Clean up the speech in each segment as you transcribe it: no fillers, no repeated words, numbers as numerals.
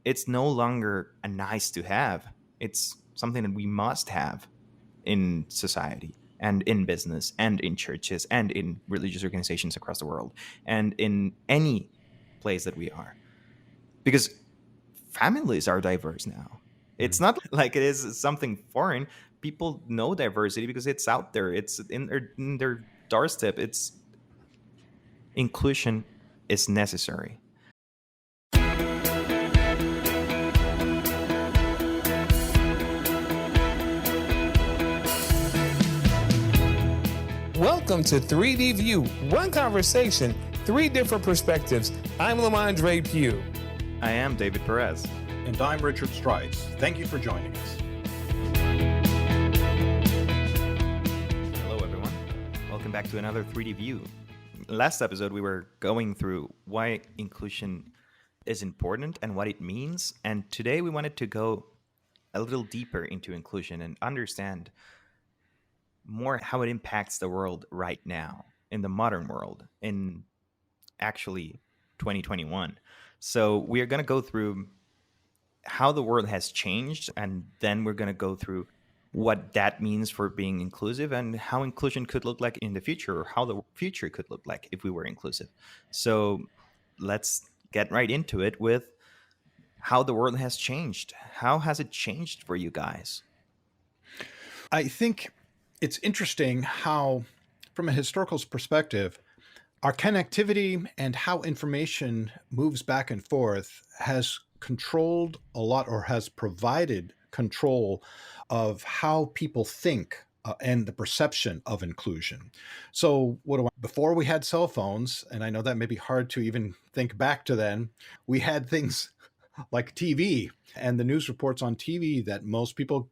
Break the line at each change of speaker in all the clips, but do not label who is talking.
It's no longer a nice to have. It's something that we must have in society and in business and in churches and in religious organizations across the world and in any place that we are. Because families are diverse now. It's not like it is something foreign. People know diversity because it's out there. It's in their doorstep. It's inclusion is necessary.
Welcome to 3D View. One conversation, three different perspectives. I'm Lamondre Pugh.
I am David Perez.
And I'm Richard Strice. Thank you for joining us.
Hello, everyone. Welcome back to another 3D View. Last episode, we were going through why inclusion is important and what it means. And today, we wanted to go a little deeper into inclusion and understand more how it impacts the world right now, in the modern world, in actually 2021. So we are going to go through how the world has changed, and then we're going to go through what that means for being inclusive and how inclusion could look like in the future, or how the future could look like if we were inclusive. So let's get right into it with how the world has changed. How has it changed for you guys?
I think it's interesting how, from a historical perspective, our connectivity and how information moves back and forth has controlled a lot, or has provided control of how people think and the perception of inclusion. So before we had cell phones, and I know that may be hard to even think back to then, we had things like TV and the news reports on TV that most people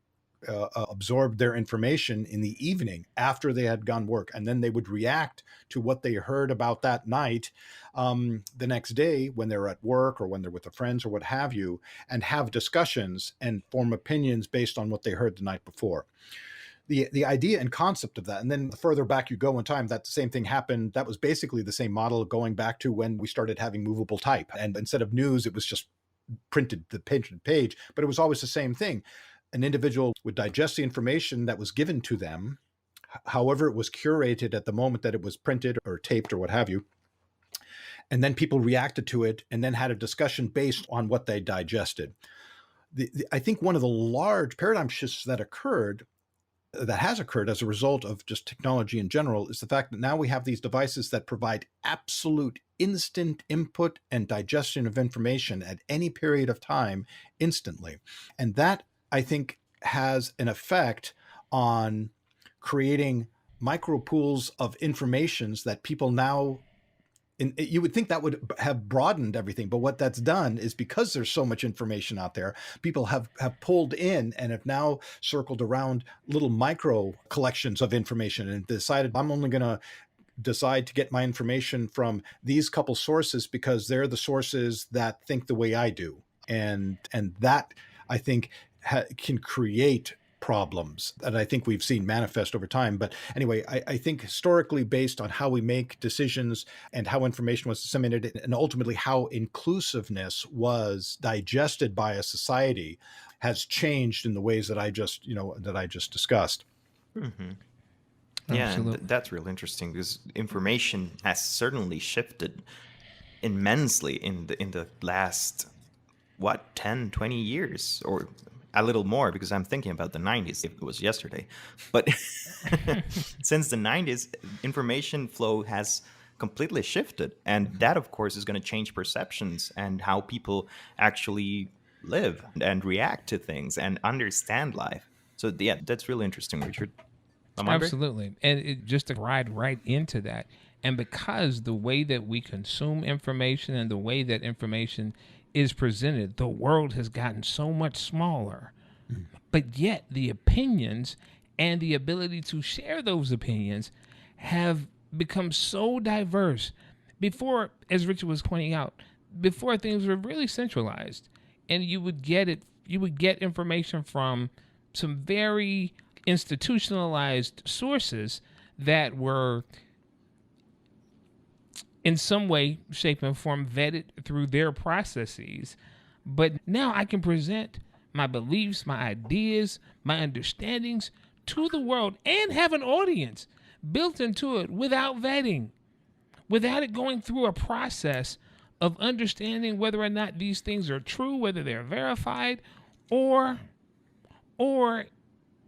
absorbed their information in the evening after they had gone work, and then they would react to what they heard about that night the next day when they're at work or when they're with their friends or what have you, and have discussions and form opinions based on what they heard the night before. The idea and concept of that, and then the further back you go in time, that same thing happened. That was basically the same model going back to when we started having movable type, and instead of news, it was just the printed page, but it was always the same thing. An individual would digest the information that was given to them, however it was curated at the moment that it was printed or taped or what have you. And then people reacted to it and then had a discussion based on what they digested. I think one of the large paradigm shifts that has occurred as a result of just technology in general is the fact that now we have these devices that provide absolute instant input and digestion of information at any period of time instantly. And that, I think, has an effect on creating micro pools of informations that people now, you would think that would have broadened everything, but what that's done is, because there's so much information out there, people have pulled in and have now circled around little micro collections of information and decided, I'm only going to decide to get my information from these couple sources because they're the sources that think the way I do. And that, I think, can create problems that I think we've seen manifest over time. But anyway, I think historically, based on how we make decisions and how information was disseminated, and ultimately how inclusiveness was digested by a society, has changed in the ways that I just discussed.
Mm-hmm. Yeah, that's real interesting, because information has certainly shifted immensely in the last 10, 20 years, or a little more, because I'm thinking about the 90s, if it was yesterday. But since the 90s, information flow has completely shifted. And that, of course, is going to change perceptions and how people actually live and react to things and understand life. So, yeah, that's really interesting, Richard.
Absolutely. And just to ride right into that. And because the way that we consume information and the way that information is presented, the world has gotten so much smaller. But yet the opinions and the ability to share those opinions have become so diverse. Before, as Richard was pointing out, before things were really centralized, and you would get information from some very institutionalized sources that were in some way, shape, and form vetted through their processes. But now I can present my beliefs, my ideas, my understandings to the world and have an audience built into it without vetting, without it going through a process of understanding whether or not these things are true, whether they're verified, or or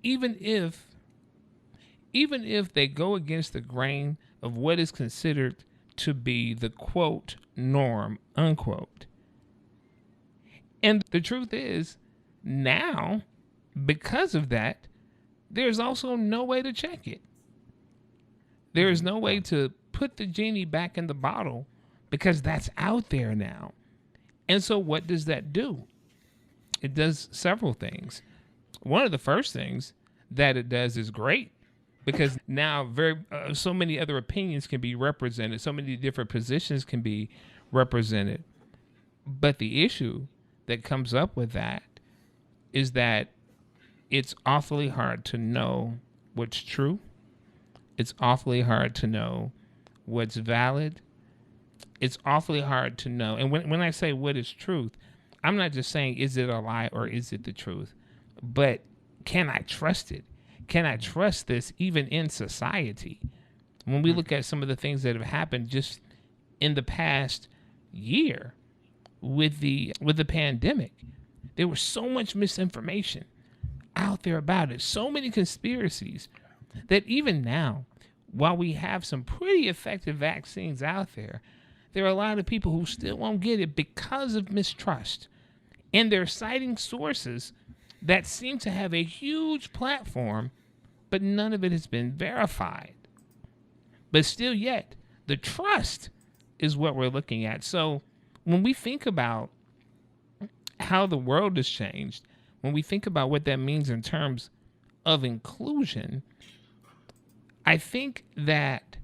even if even if they go against the grain of what is considered to be the quote norm unquote. And the truth is, now, because of that, there's also no way to check it. There is no way to put the genie back in the bottle because that's out there now. And so, what does that do? It does several things. One of the first things that it does is great because now so many other opinions can be represented, so many different positions can be represented. But the issue that comes up with that is that it's awfully hard to know what's true. It's awfully hard to know what's valid. It's awfully hard to know. And when I say what is truth, I'm not just saying is it a lie or is it the truth, but can I trust it? Can I trust this even in society? When we look at some of the things that have happened just in the past year with the pandemic, there was so much misinformation out there about it, so many conspiracies that even now, while we have some pretty effective vaccines out there are a lot of people who still won't get it because of mistrust. And they're citing sources that seem to have a huge platform, but none of it has been verified. But still yet, the trust is what we're looking at. So when we think about how the world has changed, when we think about what that means in terms of inclusion, I think that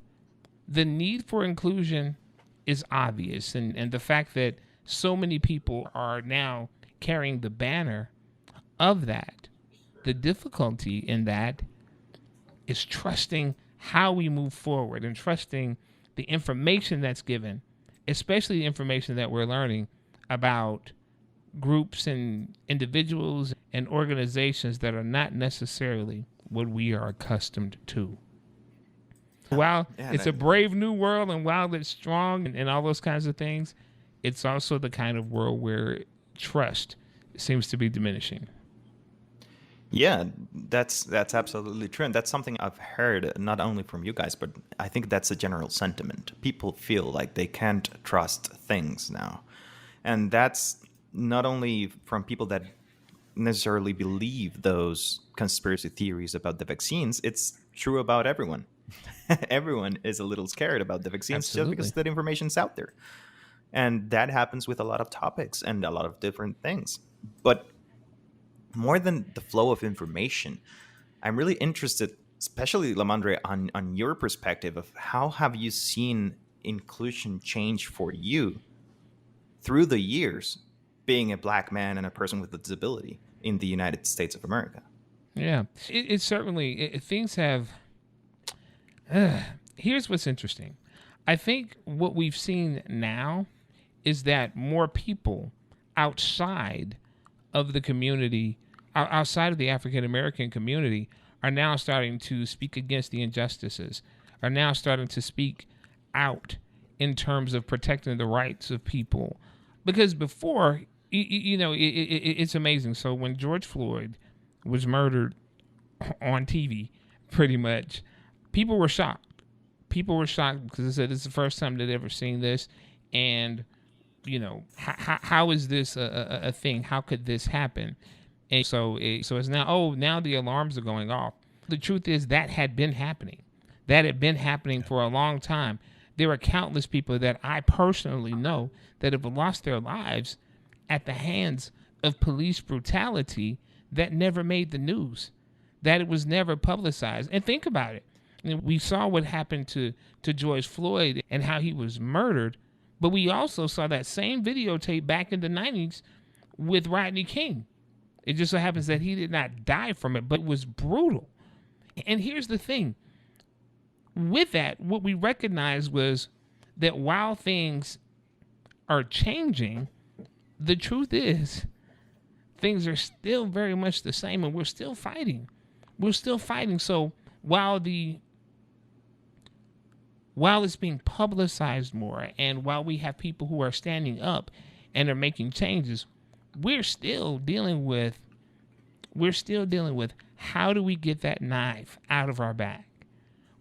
the need for inclusion is obvious. And the fact that so many people are now carrying the banner of that, the difficulty in that is trusting how we move forward and trusting the information that's given, especially the information that we're learning about groups and individuals and organizations that are not necessarily what we are accustomed to. While
Yeah,
it's a brave new world and while it's strong and all those kinds of things, it's also the kind of world where trust seems to be diminishing.
yeah, that's absolutely true, and that's something I've heard not only from you guys, but I think that's a general sentiment. People feel like they can't trust things now, and that's not only from people that necessarily believe those conspiracy theories about the vaccines. It's true about everyone. Everyone is a little scared about the vaccines just because
Absolutely.
that information's out there. And that happens with a lot of topics and a lot of different things. But more than the flow of information, I'm really interested, especially Lamandre, on your perspective of how have you seen inclusion change for you through the years, being a black man and a person with a disability in the United States of America.
Yeah. It certainly, things have. Here's what's interesting. I think what we've seen now is that more people outside of the community, outside of the African American community, are now starting to speak against the injustices, are now starting to speak out in terms of protecting the rights of people. Because before, it's amazing. So when George Floyd was murdered on TV, pretty much, people were shocked. People were shocked because they said it's the first time they'd ever seen this. And, how is this a thing? How could this happen? And so it's now the alarms are going off. The truth is that had been happening. That had been happening for a long time. There are countless people that I personally know that have lost their lives at the hands of police brutality that never made the news, that it was never publicized. And think about it. We saw what happened to George Floyd and how he was murdered, but we also saw that same videotape back in the 90s with Rodney King. It just so happens that he did not die from it, but it was brutal. And here's the thing. With that, what we recognized was that while things are changing, the truth is, things are still very much the same, and we're still fighting. We're still fighting. So while the while it's being publicized more, and while we have people who are standing up and are making changes, we're still dealing with how do we get that knife out of our back.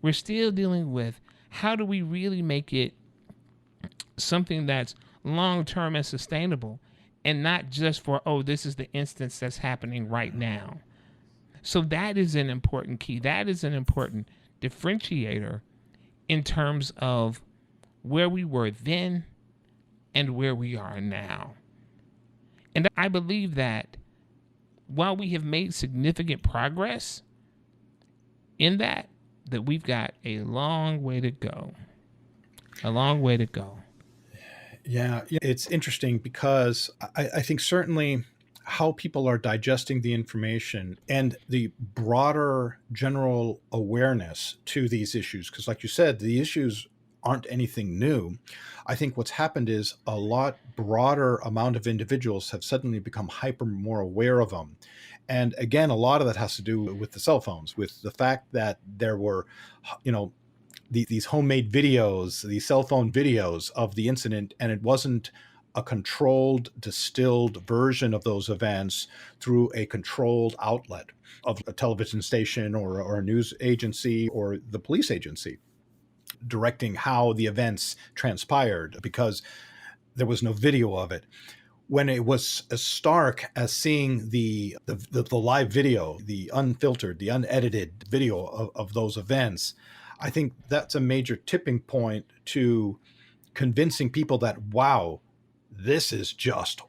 We're still dealing with how do we really make it something that's long term and sustainable, and not just for, oh, this is the instance that's happening right now. So that is an important key. That is an important differentiator in terms of where we were then and where we are now. And I believe that while we have made significant progress in that, that we've got a long way to go. A long way to go.
Yeah, it's interesting because I think certainly how people are digesting the information and the broader general awareness to these issues, because like you said, the issues aren't anything new. I think what's happened is a lot broader amount of individuals have suddenly become hyper more aware of them. And again, a lot of that has to do with the cell phones, with the fact that there were, you know, these homemade videos, these cell phone videos of the incident, and it wasn't a controlled, distilled version of those events through a controlled outlet of a television station or a news agency or the police agency directing how the events transpired, because there was no video of it. When it was as stark as seeing the live video, the unfiltered, the unedited video of those events, I think that's a major tipping point to convincing people that, wow, this is just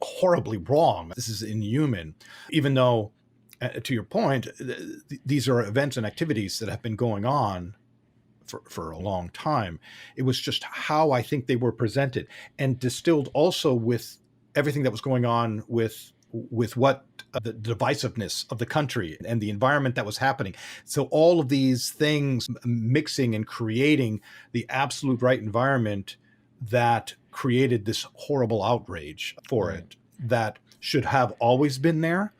horribly wrong. This is inhuman. Even though, to your point, these are events and activities that have been going on for a long time. It was just how I think they were presented and distilled also with everything that was going on with what the divisiveness of the country and the environment that was happening. So all of these things mixing and creating the absolute right environment that created this horrible outrage for
Right.
it that should have always been there,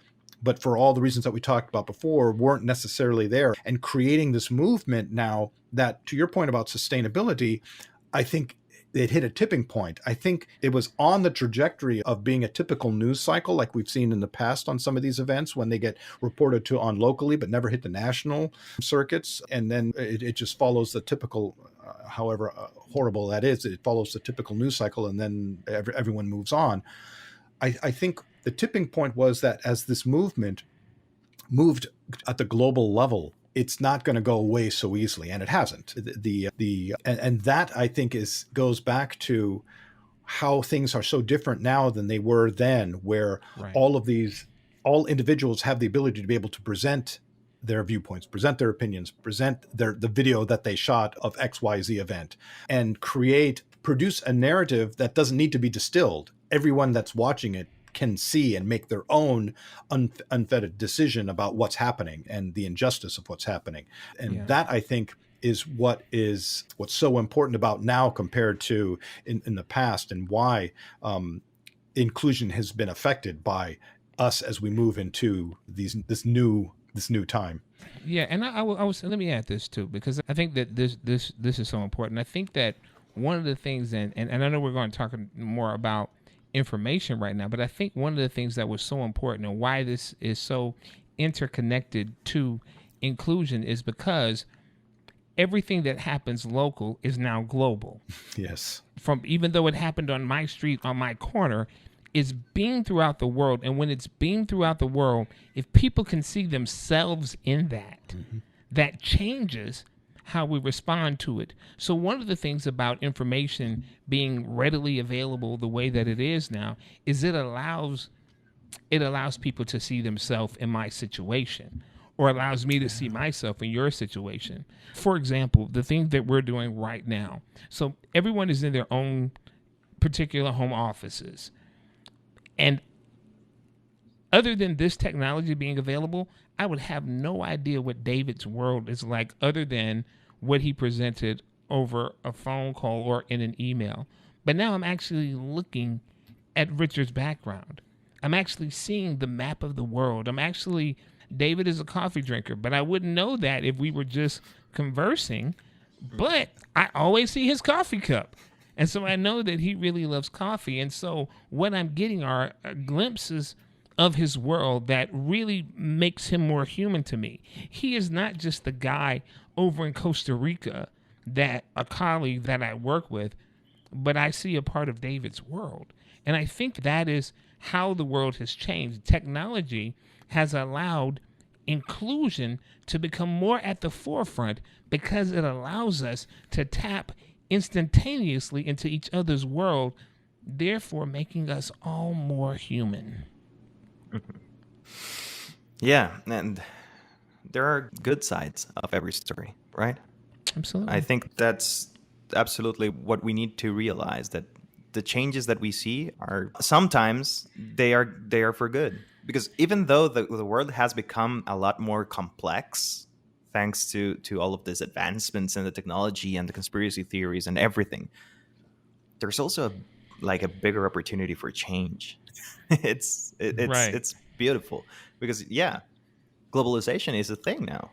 but for all the reasons that we talked about before, weren't necessarily there. And creating this movement now that, to your point about sustainability, I think it hit a tipping point. I think it was on the trajectory of being a typical news cycle like we've seen in the past on some of these events when they get reported to on locally but never hit the national circuits. And then it just follows the typical, however horrible that is, it follows the typical news cycle and then everyone moves on. I think the tipping point was that as this movement moved at the global level, it's not going to go away so easily, and it hasn't. And that I think goes back to how things are so different now than they were then, where
Right.
all individuals have the ability to be able to present their viewpoints, present their opinions, present the video that they shot of XYZ event, and produce a narrative that doesn't need to be distilled. Everyone that's watching it can see and make their own unfettered decision about what's happening and the injustice of what's happening. And
Yeah.
that, I think, is what's so important about now compared to in the past, and why inclusion has been affected by us as we move into this new time.
Yeah, and I was let me add this too, because I think that this is so important. I think that one of the things, and I know we're going to talk more about information right now, but I think one of the things that was so important and why this is so interconnected to inclusion is because everything that happens local is now global.
Yes.
From even though it happened on my street, on my corner, is beamed throughout the world. And when it's beamed throughout the world, if people can see themselves in that, that changes how we respond to it. So one of the things about information being readily available the way that it is now is it allows people to see themselves in my situation, or allows me to see myself in your situation. For example, the thing that we're doing right now. So everyone is in their own particular home offices. And other than this technology being available, I would have no idea what David's world is like other than what he presented over a phone call or in an email. But now I'm actually looking at Richard's background. I'm actually seeing the map of the world. David is a coffee drinker, but I wouldn't know that if we were just conversing. But I always see his coffee cup. And so I know that he really loves coffee. And so what I'm getting are glimpses of his world that really makes him more human to me. He is not just the guy over in Costa Rica, that a colleague that I work with, but I see a part of David's world. And I think that is how the world has changed. Technology has allowed inclusion to become more at the forefront because it allows us to tap instantaneously into each other's world, therefore making us all more human.
Yeah, and there are good sides of every story, right? I
Absolutely.
think that's absolutely what we need to realize, that the changes that we see are sometimes they are for good, because even though the world has become a lot more complex thanks to all of these advancements in the technology and the conspiracy theories and everything, there's also like a bigger opportunity for change.
Right.
It's beautiful because yeah, globalization is a thing now.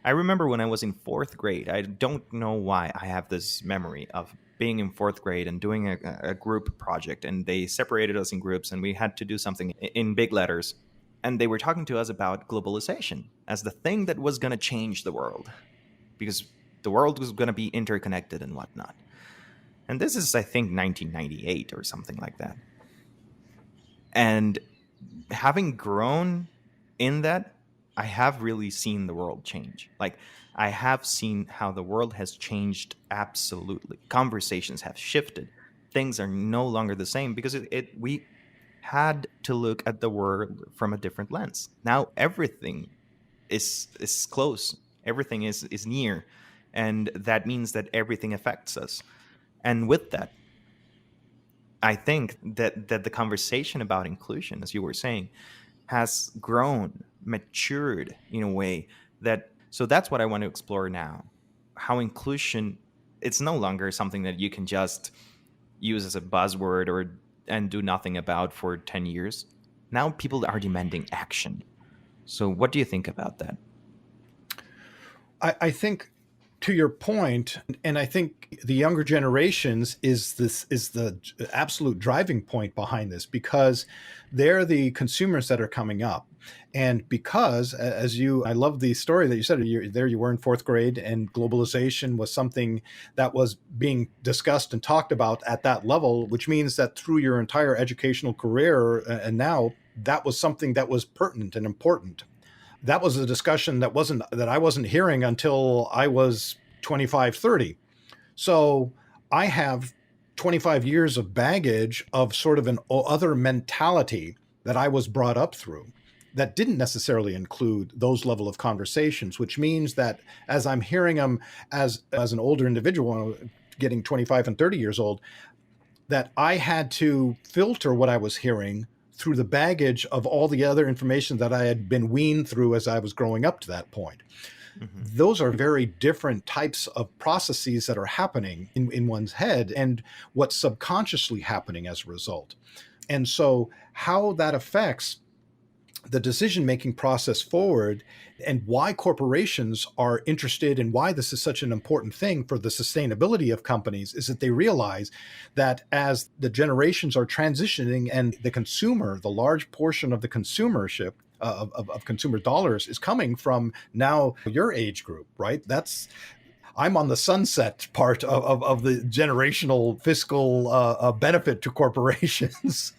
I remember when I was in fourth grade. I don't know why I have this memory of being in fourth grade and doing a group project, and they separated us in groups, and we had to do something in big letters. And they were talking to us about globalization as the thing that was going to change the world, because the world was going to be interconnected and whatnot. And this is, I think, 1998 or something like that. And having grown in that, I have really seen the world change. Like, I have seen how the world has changed absolutely. Conversations have shifted. Things are no longer the same because we had to look at the world from a different lens. Now everything is close. Everything is near. And that means that everything affects us. And with that, I think that the conversation about inclusion, as you were saying, has grown, matured in a way that, so that's what I want to explore now. How inclusion, it's no longer something that you can just use as a buzzword or and do nothing about for 10 years. Now people are demanding action. So what do you think about that?
I think to your point, and I think the younger generations is the absolute driving point behind this, because they're the consumers that are coming up. And because, as you, I love the story that you said, there you were in fourth grade, and globalization was something that was being discussed and talked about at that level, which means that through your entire educational career and now, that was something that was pertinent and important. That was a discussion that I wasn't hearing until I was 25, 30. So I have 25 years of baggage of sort of an other mentality that I was brought up through that didn't necessarily include those level of conversations, which means that as I'm hearing them as an older individual, getting 25 and 30 years old, that I had to filter what I was hearing through the baggage of all the other information that I had been weaned through as I was growing up to that point.
Hmm.
Those are very different types of processes that are happening in one's head, and what's subconsciously happening as a result. And so, how that affects the decision making process forward, and why corporations are interested, and why this is such an important thing for the sustainability of companies, is that they realize that as the generations are transitioning, and the consumer, the large portion of the consumership of consumer dollars is coming from now your age group, right? That's, I'm on the sunset part of the generational fiscal benefit to corporations.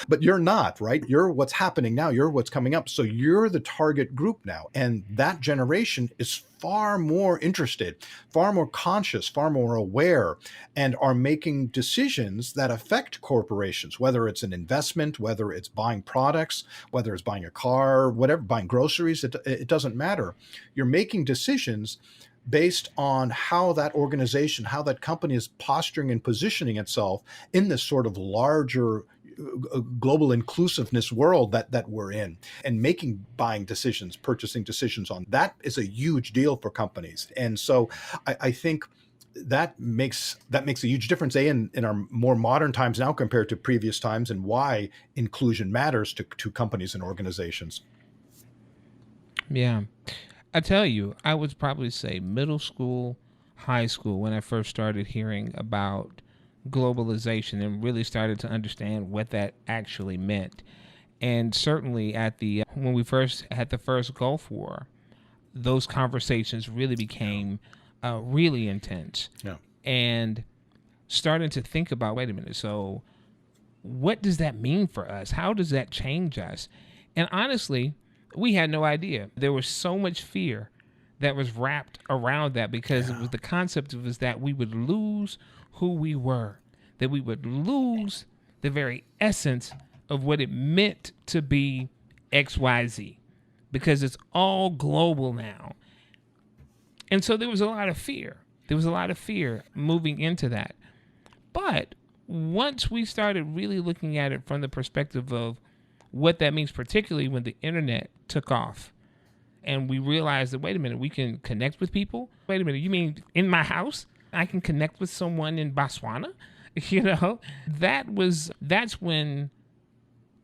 But you're not, right? You're what's happening now. You're what's coming up. So you're the target group now. And that generation is far more interested, far more conscious, far more aware, and are making decisions that affect corporations, whether it's an investment, whether it's buying products, whether it's buying a car, whatever, buying groceries, it doesn't matter. You're making decisions based on how that organization, how that company is posturing and positioning itself in this sort of larger global inclusiveness world that we're in, and making buying decisions, purchasing decisions on that is a huge deal for companies. And so I think that makes a huge difference in our more modern times now compared to previous times, and why inclusion matters to companies and organizations.
Yeah. I tell you, I would probably say middle school, high school when I first started hearing about globalization and really started to understand what that actually meant. And certainly at the when we first had the first Gulf War, those conversations really
Yeah.
became really intense,
Yeah.
and starting to think about, wait a minute, so what does that mean for us? How does that change us? And honestly, we had no idea. There was so much fear that was wrapped around that, because it
Yeah.
was the concept of is that we would lose who we were, that we would lose the very essence of what it meant to be XYZ, because it's all global now. And so there was a lot of fear. There was a lot of fear moving into that. But once we started really looking at it from the perspective of what that means, particularly when the internet took off and we realized that, wait a minute, we can connect with people. Wait a minute, you mean in my house? I can connect with someone in Botswana? You know, that's when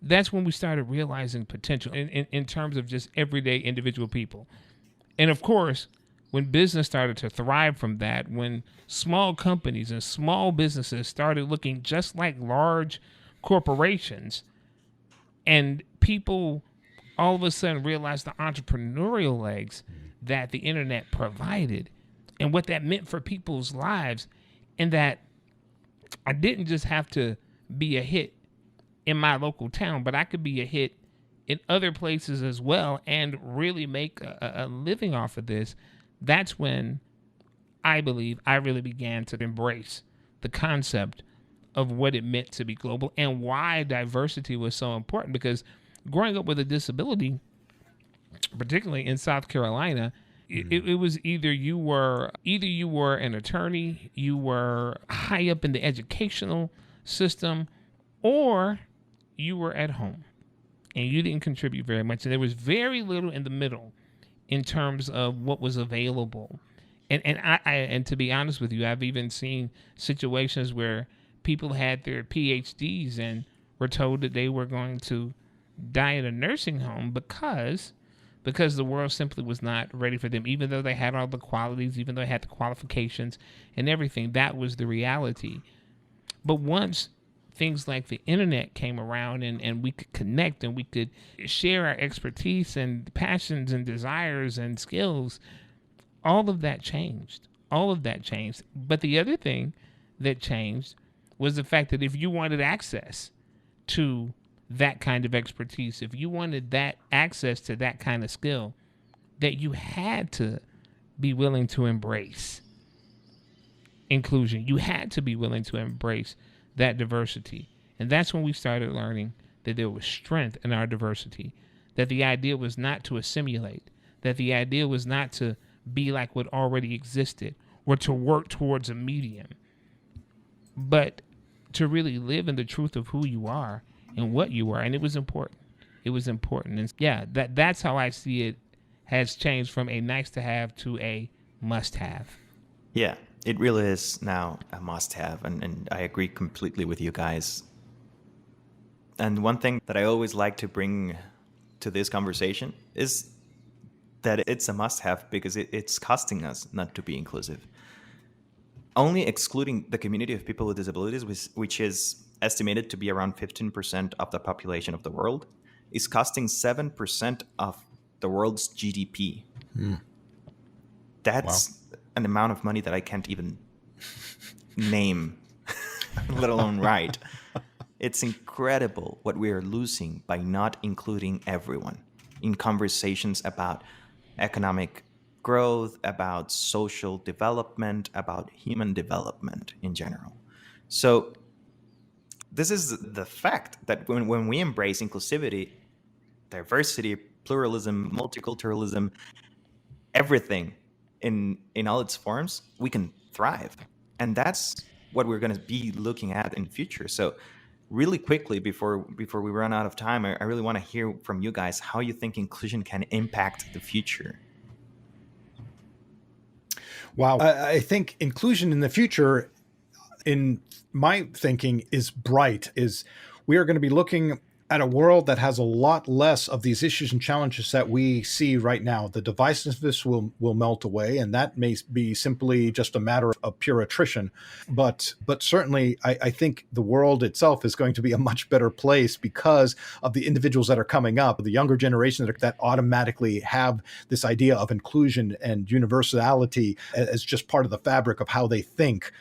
we started realizing potential in terms of just everyday individual people. And of course, when business started to thrive from that, when small companies and small businesses started looking just like large corporations, and people all of a sudden realized the entrepreneurial legs that the internet provided and what that meant for people's lives, and that I didn't just have to be a hit in my local town, but I could be a hit in other places as well and really make a living off of this. That's when I believe I really began to embrace the concept of what it meant to be global and why diversity was so important. Because growing up with a disability, particularly in South Carolina, it was either you were an attorney, you were high up in the educational system, or you were at home and you didn't contribute very much. And there was very little in the middle in terms of what was available. And to be honest with you, I've even seen situations where people had their PhDs and were told that they were going to die in a nursing home because the world simply was not ready for them, even though they had all the qualities, even though they had the qualifications and everything. That was the reality. But once things like the internet came around, and we could connect and we could share our expertise and passions and desires and skills, all of that changed. All of that changed. But the other thing that changed was the fact that if you wanted access to that kind of expertise, if you wanted that access to that kind of skill, that you had to be willing to embrace inclusion. You had to be willing to embrace that diversity. And that's when we started learning that there was strength in our diversity, that the idea was not to assimilate, that the idea was not to be like what already existed or to work towards a medium, but to really live in the truth of who you are and what you are. And it was important. It was important. And yeah, that's how I see it has changed from a nice to have to a must have.
Yeah, it really is now a must have. And I agree completely with you guys. And one thing that I always like to bring to this conversation is that it's a must have because it's costing us not to be inclusive. Only excluding the community of people with disabilities, which is estimated to be around 15% of the population of the world, is costing 7% of the world's GDP.
Wow.
That's an amount of money that I can't even name, let alone write. It's incredible what we are losing by not including everyone in conversations about economic growth, about social development, about human development in general. So, this is the fact that when we embrace inclusivity, diversity, pluralism, multiculturalism, everything in all its forms, we can thrive. And that's what we're going to be looking at in the future. So really quickly before we run out of time, I really want to hear from you guys how you think inclusion can impact the future.
Wow. I think inclusion in the future, in my thinking, is bright. Is we are going to be looking at a world that has a lot less of these issues and challenges that we see right now. The divisiveness will melt away, and that may be simply just a matter of pure attrition. But certainly, I think the world itself is going to be a much better place because of the individuals that are coming up, the younger generation that automatically have this idea of inclusion and universality as just part of the fabric of how they think,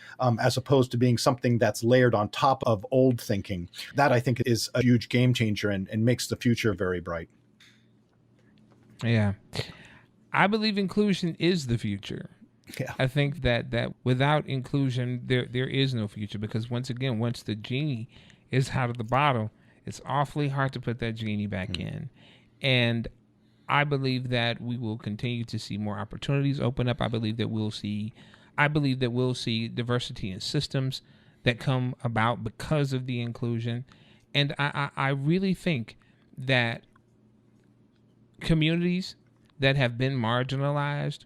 as opposed to being something that's layered on top of old thinking. That, I think, is a huge game changer and makes the future very bright.
Yeah. I believe inclusion is the future.
Yeah.
I think that without inclusion, there is no future, because once again, once the genie is out of the bottle, it's awfully hard to put that genie back in. And I believe that we will continue to see more opportunities open up. I believe that we'll see diversity in systems that come about because of the inclusion. And I really think that communities that have been marginalized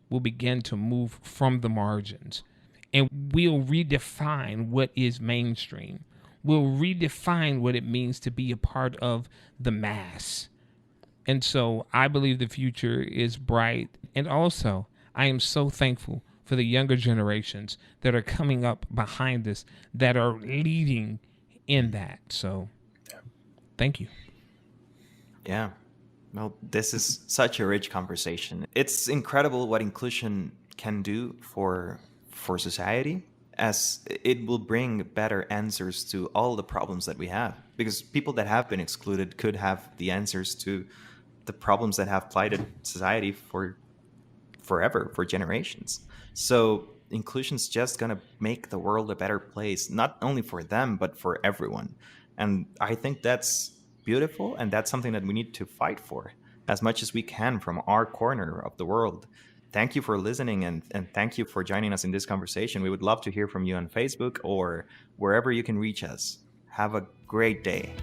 will begin to move from the margins, and we'll redefine what is mainstream. We'll redefine what it means to be a part of the mass. And so I believe the future is bright. And also, I am so thankful for the younger generations that are coming up behind us that are leading in that. So thank you.
Yeah. Well, this is such a rich conversation. It's incredible what inclusion can do for society, as it will bring better answers to all the problems that we have. Because people that have been excluded could have the answers to the problems that have blighted society for forever, for generations. So inclusion's just going to make the world a better place, not only for them, but for everyone. And I think that's beautiful, and that's something that we need to fight for as much as we can from our corner of the world. Thank you for listening, and thank you for joining us in this conversation. We would love to hear from you on Facebook or wherever you can reach us. Have a great day.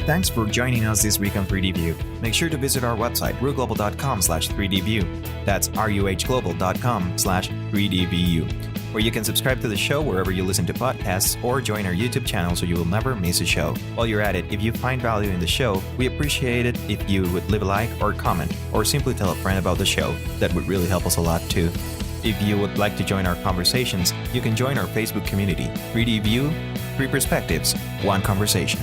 Thanks for joining us this week on 3D View. Make sure to visit our website, ruglobal.com/3dview. That's ruhglobal.com/3dvu, where you can subscribe to the show wherever you listen to podcasts, or join our YouTube channel so you will never miss a show. While you're at it, if you find value in the show, we appreciate it if you would leave a like or comment, or simply tell a friend about the show. That would really help us a lot too. If you would like to join our conversations, you can join our Facebook community, 3D View, 3 Perspectives, 1 Conversation.